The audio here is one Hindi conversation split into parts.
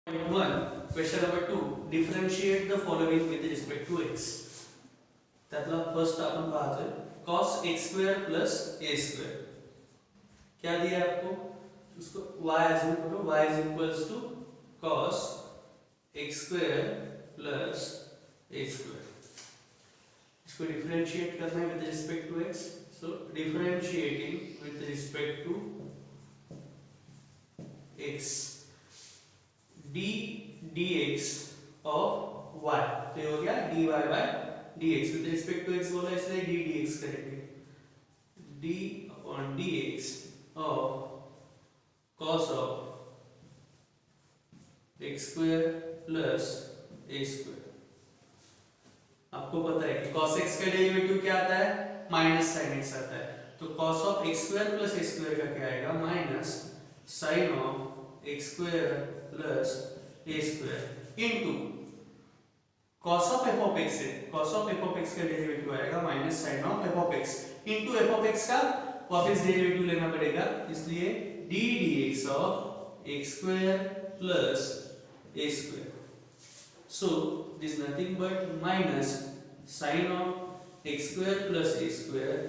1. Question number 2. Differentiate the following with respect to x. त्यातला फर्स्ट आपण पाहतोय cos x square plus a square. क्या दिया है आपको? उसको y एज्यूम करो, y is equals to cos x square plus a square. इसको डिफरेंशिएट करना है with respect to x. So differentiating with respect to x. d dx of y, तो ये हो गया dy by dx. With respect to x बोला इसलिए d dx करेंगे. d upon dx of cos of x square plus a square. आपको पता है कि cos x का डेरिवेटिव क्या आता है? माइनस sin x आता है. तो cos of x square plus a square का क्या आएगा? Minus sin of x square plus a square into cos of f of x है. cos of f of x का डेरिवेटिव आएगा minus sin of f of x into f of x का वापस डेरिवेटिव लेना पड़ेगा, इसलिए d dx of x square plus a square. So this is nothing but minus sin of x square plus a square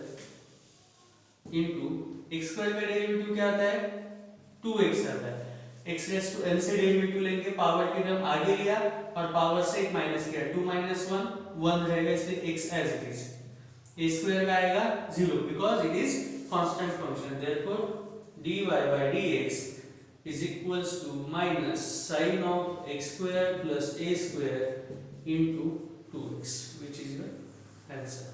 into x square का डेरिवेटिव क्या आता है? 2x आता है. x रेस टू l से डेरिवेटिव लेंगे, पावर की टर्म आगे लिया और पावर से एक माइनस किया, 2 minus 1 1 रहेगा, इसलिए x as it is. a square का आएगा 0 because it is constant function. Therefore dy by dx is equals to minus sin of x square plus a square into 2x, which is your answer.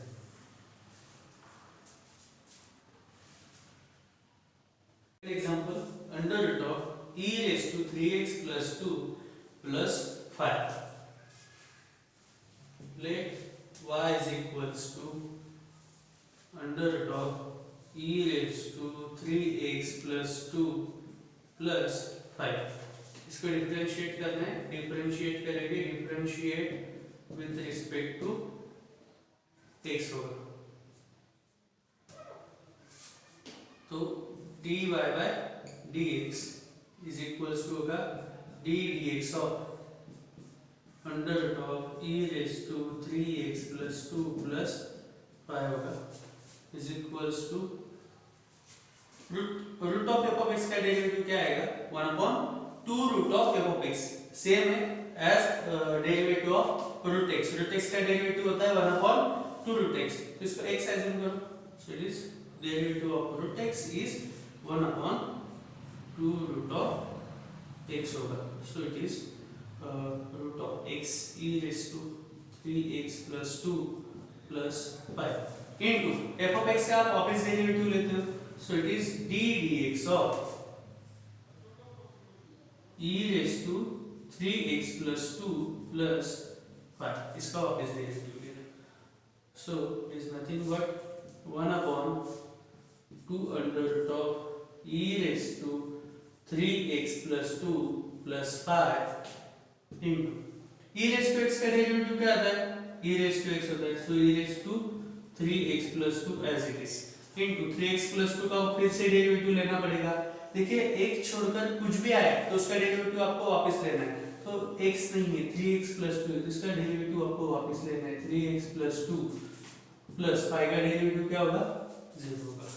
Example, under root of e raised to 3x plus 2 plus 5. Let y is equals to under root of e raised to 3x plus 2 plus 5. इसको डिफरेंशिएट करना है. डिफरेंशिएट करेंगे, differentiate with respect to x होगा. तो dy by dx is equals to होगा d dx of under root of e raised to 3x plus 2 plus 5 होगा is equals to root of f of x का डेरिवेटिव क्या आएगा? 1 upon 2 root of f of x. Same है as derivative of root x. root x का डेरिवेटिव होता है 1 upon 2 root x. तो इसको x एज्यूम करो. So it is derivative of root x is 1 upon 2 root of x होगा. So it is root of x e raised to 3x plus 2 plus 5 into f of x का आप वापस डेरिवेटिव लेते हो. So it is d dx of e raised to 3x plus 2 plus 5. इसका वापस डेरिवेटिव लेना. So it is nothing but 1 upon 2 under root of e raised to 3x plus 2 plus 5 into e raised to x का डेरिवेटिव क्या आता है? e raised to x होता है. So e raised to 3x plus 2 as it is into 3x plus 2 का फिर से डेरिवेटिव लेना पड़ेगा. देखिए एक छोड़कर कुछ भी आया तो उसका डेरिवेटिव आपको वापस लेना है. तो x नहीं है, 3x plus 2 है, तो इसका डेरिवेटिव आपको वापस लेना है. 3x plus 2 plus 5 का डेरिवेटिव क्या होगा? 0 होगा.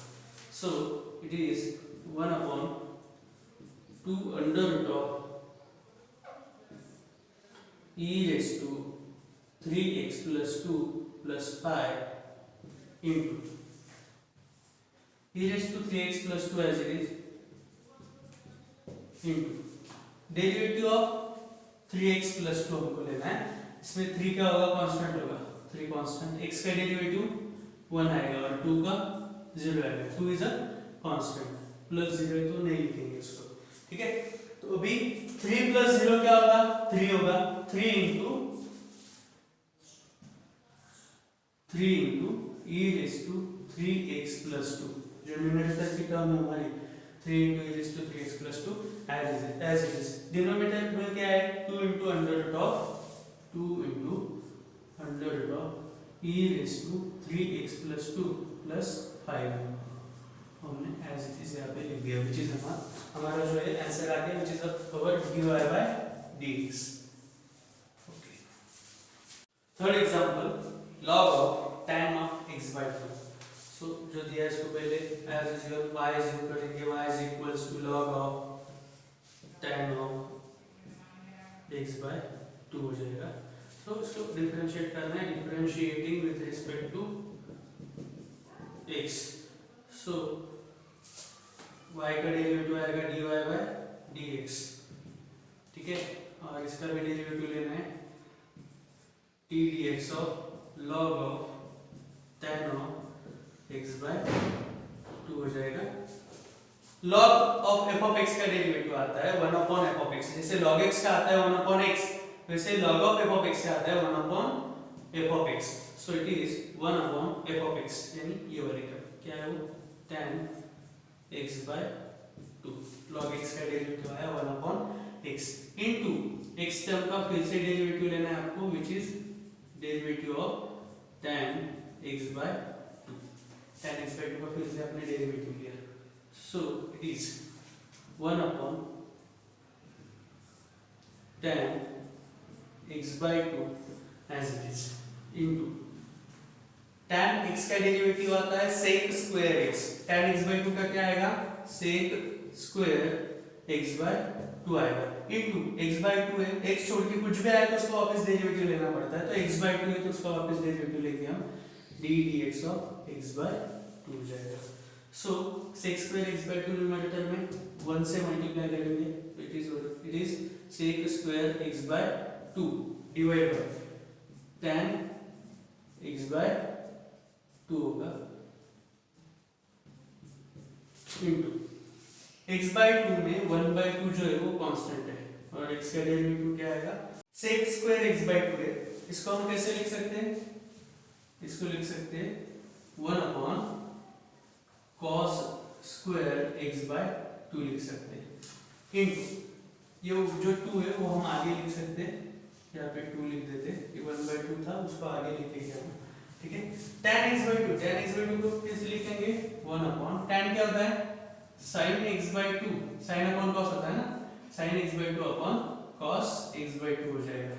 So it is 1 upon 2 under root of e raised to 3x plus 2 plus 5 into e raised to 3x plus 2 as it is into derivative of 3x plus 2 हमको लेना है. इसमें 3 क्या होगा? कांस्टेंट होगा. 3 कांस्टेंट. x का डेरिवेटिव 1 आएगा और 2 का 0 आएगा. 2 इज अ कांस्टेंट. प्लस 0 है तो नहीं लिखेंगे इसको. ठीक है. तो अभी 3 plus 0 क्या होगा? 3 होगा. 3 into e raised to 3x plus 2 जो न्यूमरेटर की टर्म है हमारी 3 into e raised to 3x plus 2 as it is. Denominator में क्या है? 2 into under root of e raised to 3x plus 2 plus 5 हमने as it is यहाँ पे लिख दिया, which is हमारा जो है आंसर आ गया, which is our dy by dx। Third example log of tan of x by 2। So जो दिया है इसको पहले as usual y is equal करेंगे, y is equals to log of tan of x by 2 हो जाएगा। तो इसको डिफरेंशिएट करना है, differentiating with respect to x। So y का डेरिवेटिव आएगा dy by dx, ठीक है। और इसका भी डेरिवेटिव लेना है t dx of log of tan of x by 2 हो जाएगा। log of f of x का डेरिवेटिव आता है 1 upon f of x। जैसे log x का आता है 1 upon x, वैसे log of f of x का आता है 1 upon f of x। so it is 1 upon f of x, यानी ये वाली टर्म क्या है वो tan x by 2। log x का डेरिवेटिव आया 1 upon x into x term का फिर से डेरिवेटिव लेना है आपको, which is derivative of tan x by 2। tan x by 2 का फिर से आपने डेरिवेटिव लिया, so it is 1 upon tan x by 2 as it is into tan x का डेरिवेटिव आता है sec square x। tan x by 2 का क्या आएगा sec square x by 2 आएगा into x by 2 है, x छोड़ के कुछ भी आया तो उसका वापस डेरिवेटिव लेना पड़ता है, तो x by 2 है तो उसका वापस डेरिवेटिव लेके हम d dx of x by 2 हो जाएगा। so sec square x by 2 numerator में 1 से मल्टीप्लाई करेंगे तो it is sec square x by 2 divide by tan x by 2 होगा into x by 2 में 1 by 2 जो है वो कांस्टेंट है और x का डेरिवेटिव क्या आएगा sec square x by 2 है। इसको हम कैसे लिख सकते हैं, इसको लिख सकते हैं 1 upon cos square x by 2 लिख सकते हैं into ये जो 2 है वो हम आगे लिख सकते हैं, यहाँ पे 2 लिख देते हैं, ये 1 by 2 था उसको आगे लिखेंगे हम, ठीक है। tan x by 2, tan x by 2 को कैसे लिखेंगे 1 upon tan क्या होता है sin x by 2, sin upon cos होता है ना, sin x by 2 upon cos x by 2 हो जाएगा,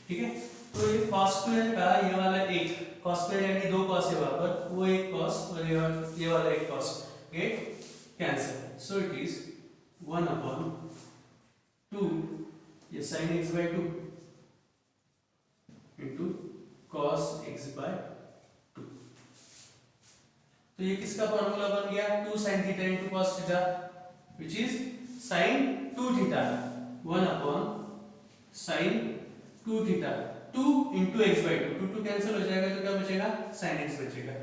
ठीक है। तो ये cos square का ये वाला एक cos square यानी 2 cos है वहां पर, वो एक cos और ये वाला एक cos get cancel, so it is 1 upon 2 ये sin x by 2 into cos x by 2। तो ये किसका फॉर्मूला बन गया 2 sin theta into cos theta which is sin 2 theta 1 upon sin 2 theta 2 into x by 2 2 cancel हो जाएगा तो क्या बचेगा sin x बचेगा,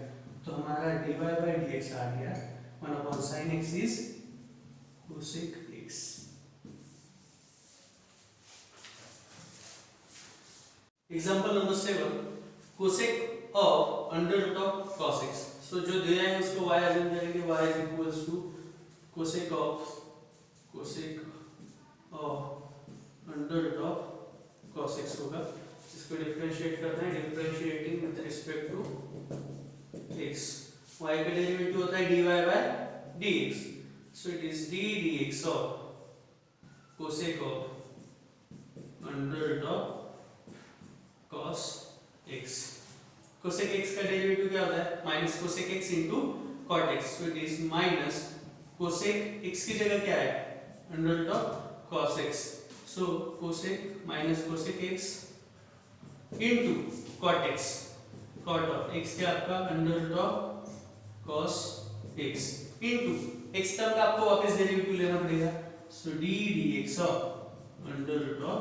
तो हमारा dy by dx आ गया 1 upon sin x is cosec x। Example number 7 cosec of under root of cos x। सो जो दिया है उसको y अज्यूम करेंगे, y is equals to cosec of under root of cos x होगा। इसको डिफरेंशिएट करना है, differentiating with respect to x। y का डेरिवेटिव होता है dy by dx, so it is d dx of cosec of under root of cos x। cosec x का डेरिवेटिव क्या होता है minus cosec x into cot x, so it is minus cosec x की जगह क्या है under root of cos x, so cosec minus cosec x into cot x, cot of x क्या आपका under root of cos x into x term का आपको वापस डेरिवेटिव लेना पड़ेगा, so d dx of under root of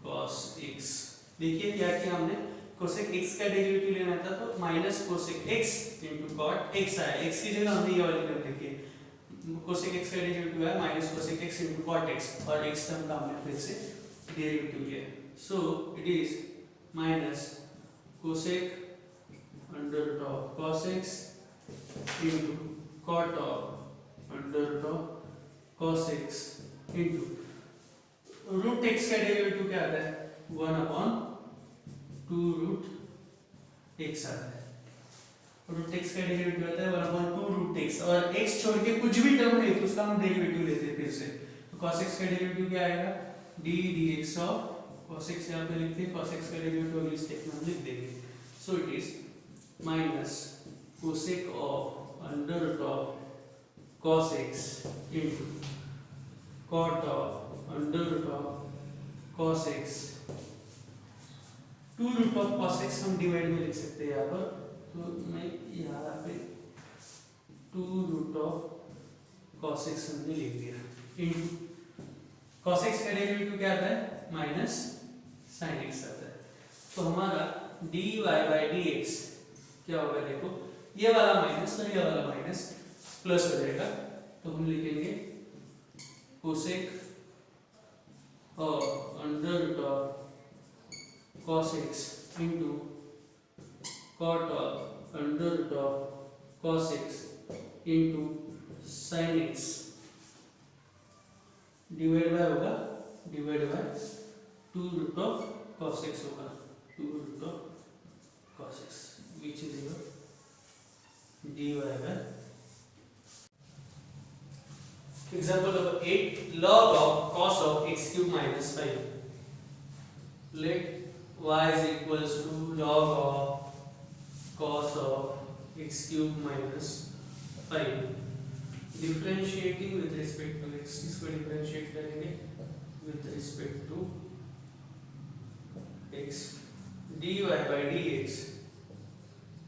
cos x। देखिए क्या किया हमने cosec x का डेरिवेटिव लेना था तो minus cosec x into cot x आया, x की जगह हमने ये वाली कर देखिए cosec x का डेरिवेटिव है minus cosec x into cot x और x टर्म का हमने फिर से डेरिवेटिव लिया, so it is minus cosec under root of cos x into cot of under root of cos x into root x का डेरिवेटिव क्या आता है 1 upon 2 root x आता है, root x का डेरिवेटिव आता है 1 upon 2 root x और x छोड़ के कुछ भी टर्म ले तो उसका हम डेरिवेटिव लेते हैं फिर से, तो cos x का डेरिवेटिव क्या आएगा d d x of cos x यहाँ पे लिखते हैं, cos x का डेरिवेटिव अगली स्टेप में हम लिख देंगे. So it is minus cosec of under root of cos x into cot of under root of cos x. 2 root of cos x हम डिवाइड में लिख सकते हैं यहाँ पर, तो मैं यहाँ पे 2 रूट ऑफ cos x हमने लिख दिया इनटू cos x का डेरिवेटिव क्या आता है माइनस sin x आता है. तो हमारा dy बाई dx क्या होगा, देखो ये वाला माइनस और ये वाला माइनस प्लस हो जाएगा, तो हम लिखेंगे कोसेक और under root of cos x into cot of under root of cos x into sin x divide by होगा, divide by 2 root of cos x होगा, 2 root of cos x which is your dy by. Example number 8, log of cos of x cube minus 5. Let y is equals to log of cos of x cube minus 5. Differentiating with respect to x, इसको differentiate करेंगे with respect to x. dy by dx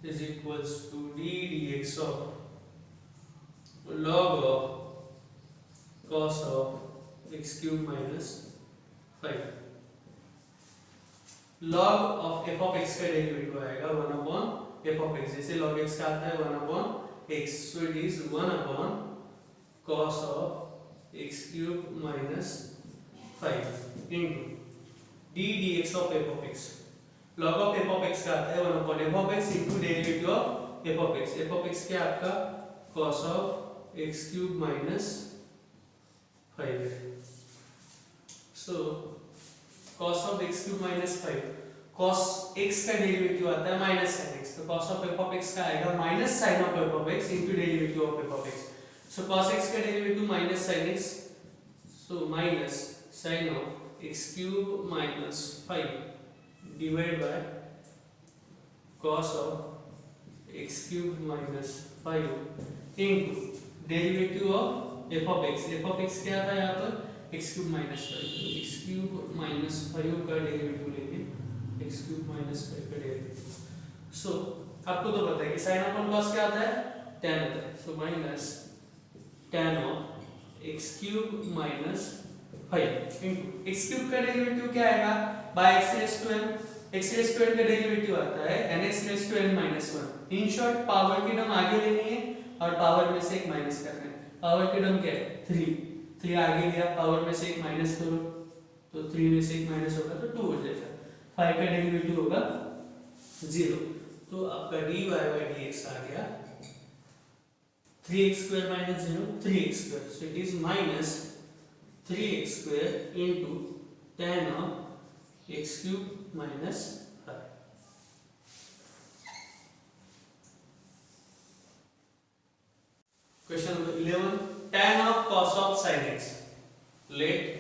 is equals to d dx of log of cos of x cube minus 5. log of f of x का डेरिवेटिव आएगा 1 upon f of x, जैसे log x का आता है 1 upon x, so it is 1 upon cos of x cube minus 5 into d dx of f of x. log of f of x का आता है 1 upon f of x into derivative of f of x. f of x क्या आपका cos of x cube minus 5 है. so cos of x cube minus 5, cos x का डेरिवेटिव आता है minus sin x, तो cos of f of x का आएगा minus sin of f of x into derivative of f of x. so cos x का derivative minus sin x, so minus sin of x cube minus 5 divided by cos of x cube minus 5 into derivative of f of x. f of x क्या था यहाँ पर x cube minus 5, तो x cube minus 5 का डेरिवेटिव लेंगे, x cube minus 5 का डेरिवेटिव. सो आपको तो पता है कि sin अपॉन cos क्या आता है tan होता है, so minus tan of x cube minus 5 into x cube का डेरिवेटिव क्या आएगा by x raised to n. x raised to n का डेरिवेटिव आता है nx raised to n minus 1. In short power की टर्म आगे लेनी है और पावर में से एक माइनस करना है. पावर की टर्म क्या है 3 आगे लिया, पावर में से एक माइनस करो तो 3 में से एक माइनस होगा तो 2 हो जाएगा. 5 का डेरिवेटिव होगा 0, तो आपका dy by dx आ गया 3x square minus 0 3x square, so it is minus 3x square into tan of x cube minus 5. Question number 11, tan of cos of sin x. Let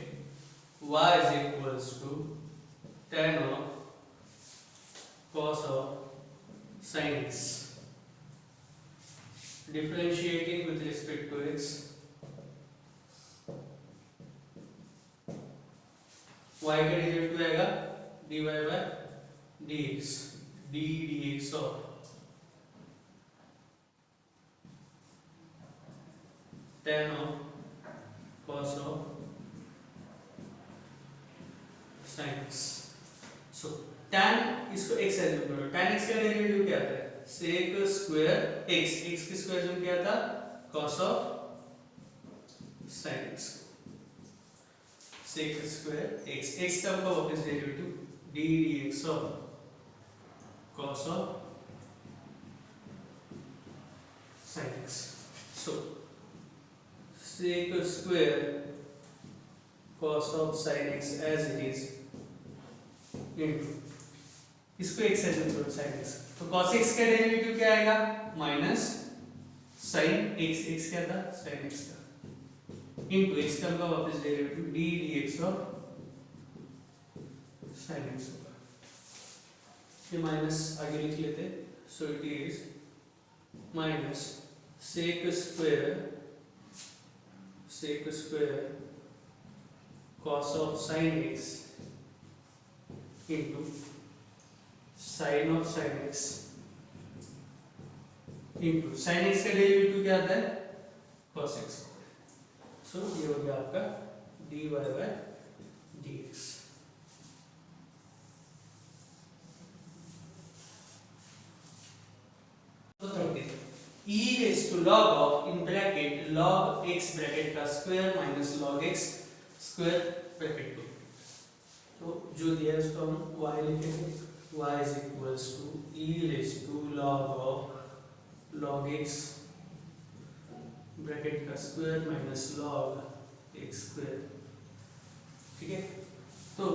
y is equals to tan of cos of sin x. Differentiating with respect to x. y का डेरिवेटिव आएगा dy by dx, d dx of tan of cos of sin x. so tan इसको x एज्यूम करो, tan x का डेरिवेटिव क्या आता है sec स्क्वायर x, x की स्क्वायर एज्यूम किया था cos of sin x, sec square x, x term का वापस derivative d dx of cos of sin x. so sec square cos of sin x as it is into इसको x एज्यूम करो sin x, तो cos x का डेरिवेटिव क्या आएगा माइनस sin x, x क्या था sin x का, into x टर्म का वापस derivative d dx of sin x होगा। ये माइनस आगे लिख लेते, सो it is minus sec square cos of sin x into sin of sin x into sin x का डेरिवेटिव क्या आता है, cos x। सो ये हो गया आपका dy by dx। e raised to log of in bracket log x bracket का square minus log x square bracket 2। तो जो दिया है उसको हम y लिखेंगे, y is equals to e raised to log of log x bracket का square minus log x square. ठीक है, तो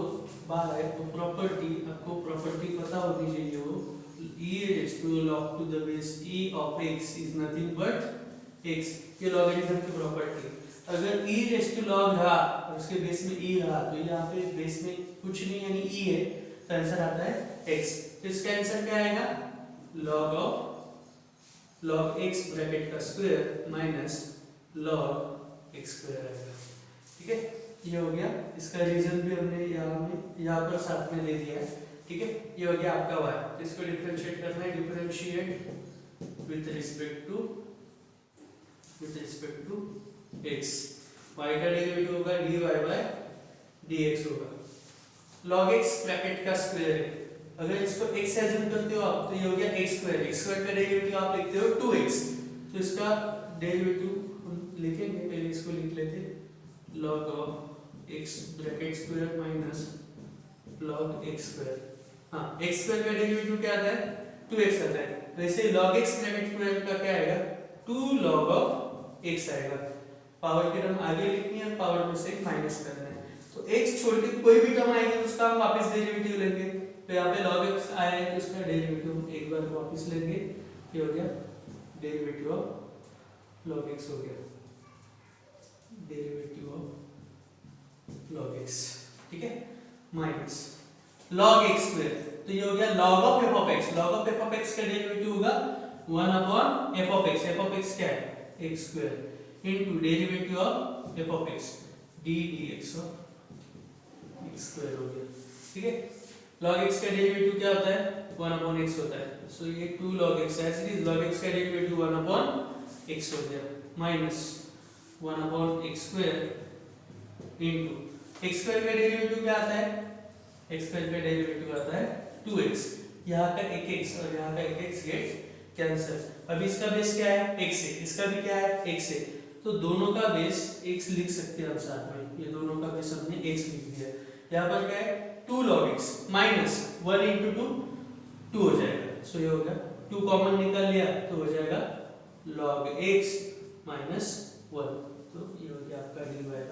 बाय प्रॉपर्टी, आपको प्रॉपर्टी पता होनी चाहिए, वो e raised to log to the base e of x is nothing but x, ये लॉगरिथम की प्रॉपर्टी। अगर e raised to log रहा और उसके बेस में e रहा, तो यहाँ पे बेस में कुछ नहीं यानी e है, तो आंसर आता है x। तो इसका आंसर क्या आएगा, log x ब्रैकेट का square minus log x square आएगा। ठीक है, ये हो गया, इसका रीजन भी हमने यहाँ पर साथ में दे दिया है। ठीक है, ये हो गया आपका y। तो इसको डिफरेंशिएट करना है, differentiate with respect to x। y का डेरिवेटिव होगा dy by dx होगा। log x ब्रैकेट का स्क्वायर है, अगर इसको x एज्यूम करते हो आप, तो ये हो गया x स्क्वायर। x स्क्वायर का डेरिवेटिव आप लिखते हो 2x, तो इसका डेरिवेटिव हम लिखेंगे, पहले इसको लिख लेते, log of x bracket square minus log x square. हाँ, x स्क्वायर का डेरिवेटिव क्या आता है, 2x आता है, वैसे log x ब्रैकेट स्क्वायर का क्या आएगा, 2 log of x आएगा। पावर की टर्म आगे लिखनी है, पावर में से माइनस करना है, तो x छोड़ के कोई भी टर्म आएगी उसका हम वापस डेरिवेटिव लेंगे। तो यहाँ पे log x आया है, तो उसका डेरिवेटिव हम एक बार वापस लेंगे, ये हो गया डेरिवेटिव ऑफ log x, हो गया डेरिवेटिव ऑफ log x। ठीक है, माइनस log x स्क्वायर, तो ये हो गया log of f of x। log of f of x का डेरिवेटिव होगा 1 upon f of x। f of x क्या है, x square into derivative of f of x d dx of x square हो गया। ठीक है, log x का डेरिवेटिव क्या होता है, 1 upon x होता है, सो ये 2 log x है, इट इज log x का डेरिवेटिव 1 upon x हो गया minus 1 upon x square into x square का डेरिवेटिव क्या आता है, x स्क्वायर का डेरिवेटिव आता है 2x। यहाँ का एक x और यहाँ का एक x गेट कैंसिल। अभी इसका बेस क्या है, x है, इसका भी क्या है, x है, तो दोनों का बेस x लिख सकते हैं हम साथ में, ये दोनों का बेस हमने x लिख दिया। यहाँ पर क्या है, 2 log x माइनस 1 into 2 2 हो जाएगा, सो ये हो गया 2 कॉमन निकाल लिया तो हो जाएगा log x माइनस 1, तो ये हो गया आपका dy by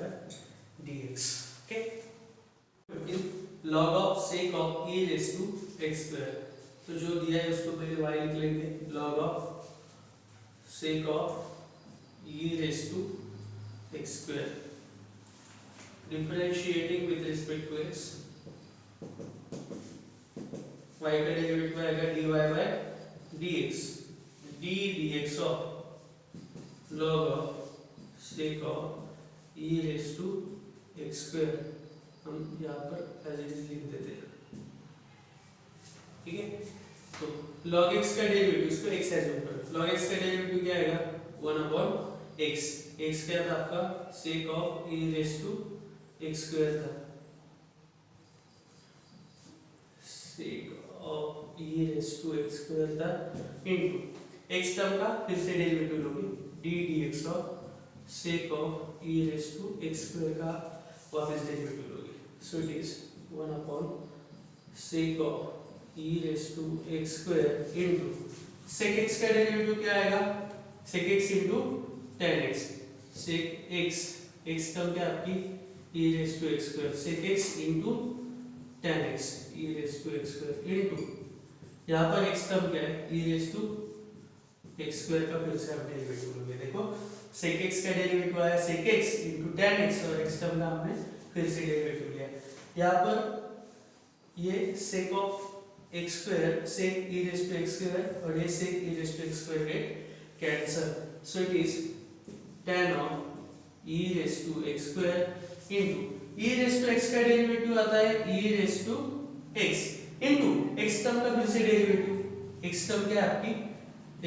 dx। Okay, log of sec of e raised to x square, तो जो दिया है उसको पहले y लिख लेंगे, log of sec of e raised to x square differentiating with respect to x, y का डेरिवेटिव आएगा dy by dx, d dx of log of sec of e raised to x square, हम यहाँ पर एज इट इज लिख देते हैं। ठीक है, तो log x का डेरिवेटिव, इसको x एज्यूम करो, log x का डेरिवेटिव क्या आएगा 1 upon x। x क्या था आपका, sec of e raised to x square था, sec of e raised to x square था इनटू x टर्म का फिर से डेरिवेटिव लोगे d dx of sec of e raised to x square का वापस डेरिवेटिव लोगे, so it is 1 upon sec of e raised to x square into sec x का डेरिवेटिव क्या आएगा, sec x into tan x, sec x x term क्या आपकी e raised to x square, sec x into tan x e raised to x square into यहाँ पर x टर्म क्या है e raised to x square का फिर से आप डेरिवेटिव लोगे। देखो sec x का डेरिवेटिव आया sec x into tan x और x टर्म का हमने फिर से डेरिवेटिव लिया। यहाँ पर ये sec of x square sec e raised to x square और ये sec e raised to x square get cancel, so it is tan of e raised to x square into e raised to x का डेरिवेटिव आता है e raised to x into x term का फिर से डेरिवेटिव, x टर्म क्या है आपकी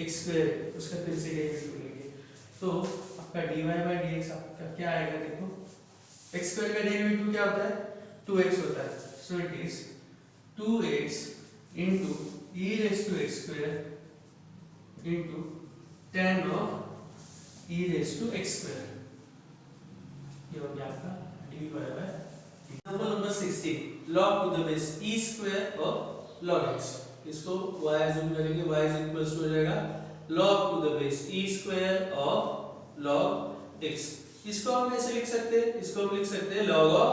x स्क्वायर, उसका फिर से डेरिवेटिव लेंगे तो आपका dy by dx आपका क्या आएगा, देखो x स्क्वायर का डेरिवेटिव क्या होता है 2x होता है, सो it is 2x into e raised to x square into tan of e raised to x square, ये हो गया आपका dy by example number 16 log to the base e square of log x, इसको y अज्यूम करेंगे, y is equals to हो जाएगा log to the base e square of log x, इसको हम कैसे लिख सकते हैं, इसको हम लिख सकते हैं log of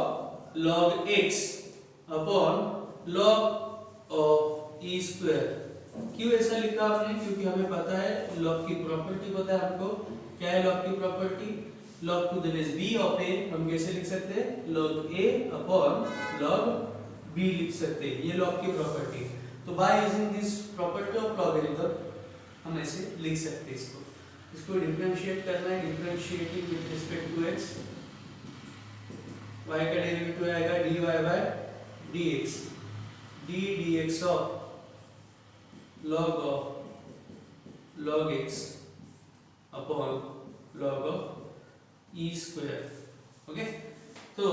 log x upon log of e square, क्यों ऐसा लिखा आपने, क्योंकि हमें पता है log की प्रॉपर्टी पता है हमको, क्या है log की property, log to the base b of a हम कैसे लिख सकते हैं log a upon log b लिख सकते हैं, ये log की प्रॉपर्टी, तो by using this property of logarithm हम ऐसे लिख सकते हैं इसको डिफरेंशिएट करना है, differentiating with respect to x, y का डेरिवेटिव आएगा dy by dx, d dx of log x upon log of e square, okay, तो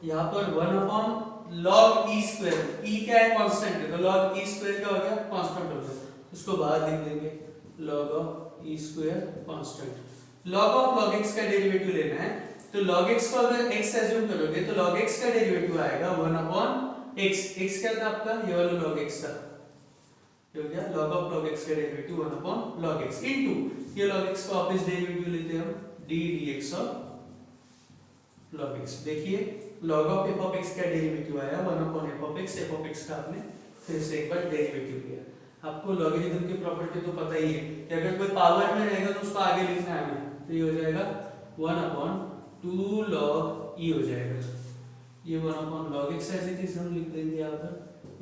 यहाँ पर 1 upon log e square, e क्या है कांस्टेंट है, तो log e स्क्वायर क्या हो गया कांस्टेंट हो गया, उसको बाहर लिख देंगे log of e square constant, log of log x का डेरिवेटिव लेना है, तो log x को अगर x अज्यूम करोगे तो log x का डेरिवेटिव आएगा 1 अपॉन x, x क्या था आपका ये वाला log x था, ये हो गया log of log x का derivative 1 upon log x into ये log x को वापस डेरिवेटिव लेते हैं हम d dx of log x, देखिए log of f of x का डेरिवेटिव आया 1 अपॉन f of x का आपने फिर से एक बार डेरिवेटिव लिया, आपको लॉगरिथम की प्रॉपर्टी तो पता ही है कि अगर कोई पावर में रहेगा तो उसको आगे लिखना है हमें, तो ये हो जाएगा 1 अपॉन 2 log e हो जाएगा, ये 1 अपॉन log x ऐसे चीज हम लिख देंगे यहाँ पर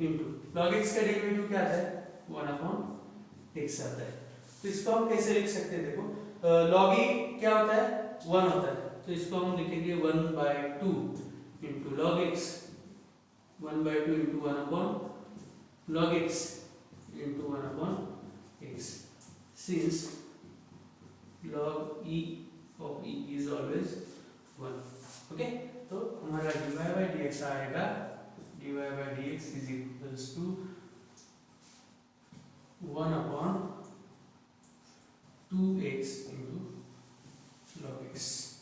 इनटू log x का डेरिवेटिव क्या आता है 1 अपॉन x आता है, तो इसको हम कैसे लिख सकते हैं, देखो log e क्या होता है 1 होता है, तो इसको हम लिखेंगे 1/2 into log x, 1/2 into 1 upon log x into 1 upon x, since log e of e is always 1, okay, तो हमारा dy by dx आएगा dy by dx is equals to 1 upon 2x into log x।